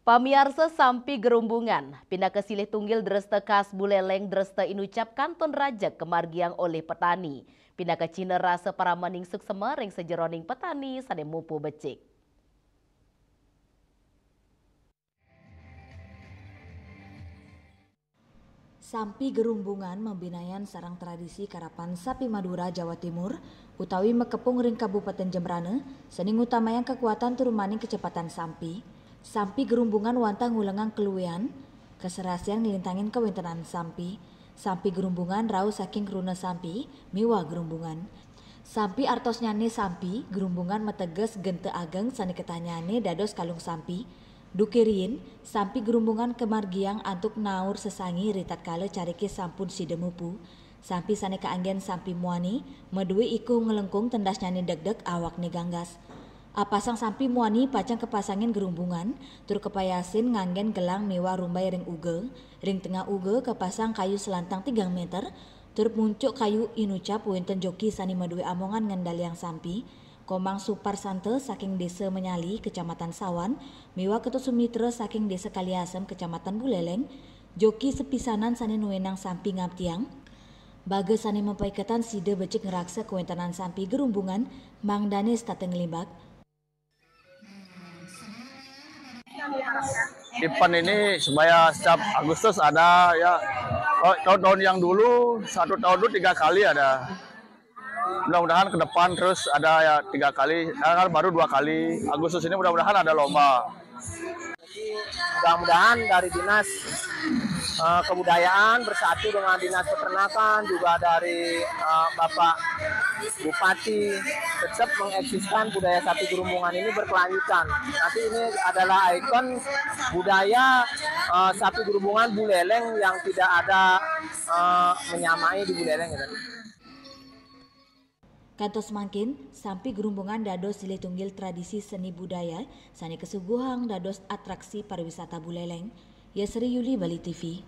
Pamiarsa sampi gerumbungan, pindah ke silih tunggil dresta kas buleleng dresta inucap kanton raja kemargiang oleh petani. Pindah ke Cina rasa para maning suksema ring sejeroning petani sane mupu becik. Sampi gerumbungan membinayan sarang tradisi karapan sapi Madura Jawa Timur utawi mekepung ring Kabupaten Jembrane sening utamayang kekuatan turumaning kecepatan sampi. Sampi gerumbungan wantah ngulengang keluwean keserasian ngelintangin kewintenan sampi. Sampi gerumbungan rau saking runa sampi miwa gerumbungan. Sampi artos nyane sampi gerumbungan meteges gente ageng sani ketanyane dados kalung sampi. Dukirin, sampi gerumbungan kemargiang antuk naur sesangi ritat kale cariki sampun sidemupu. Sampi sane kaanggen sampi muani, medui iku ngelengkung tendas nyani deg-deg awak ni ganggas. Apasang sampi muani pacang kepasangin gerumbungan, tur kepayasin nganggen gelang miwa rumbai ring uge. Ring tengah uge kepasang kayu selantang 3 meter, tur muncuk kayu inucap winten joki sani medui amongan ngendaliang sampi. Komang Supar Sante saking desa Menyali, Kecamatan Sawan, miwa Ketut Sumitra saking desa Kaliasem, Kecamatan Buleleng, joki sepisanan sane nuwenang sampi ngaptiang. Baga sane mempaiketan side becik ngeraksa kewentanan sampi gerumbungan, Mang Danes tateng limbak. Event ini supaya setiap Agustus ada ya, tahun-tahun yang dulu 1 tahun dulu 3 kali ada. Mudah-mudahan ke depan terus ada ya 3 kali, kan baru 2 kali. Agustus ini mudah-mudahan ada lomba. Mudah-mudahan dari dinas kebudayaan bersatu dengan dinas peternakan juga dari Bapak Bupati tetap mengeksiskan budaya sapi gerumbungan ini berkelanjutan. Nanti ini adalah ikon budaya sapi gerumbungan Buleleng yang tidak ada menyamai di Buleleng gitu. Kantos mangkin, sampi gerumbungan dados silih tunggil tradisi seni budaya, sani kesuguhang dados atraksi pariwisata Buleleng. Yasri Yuli, Bali TV.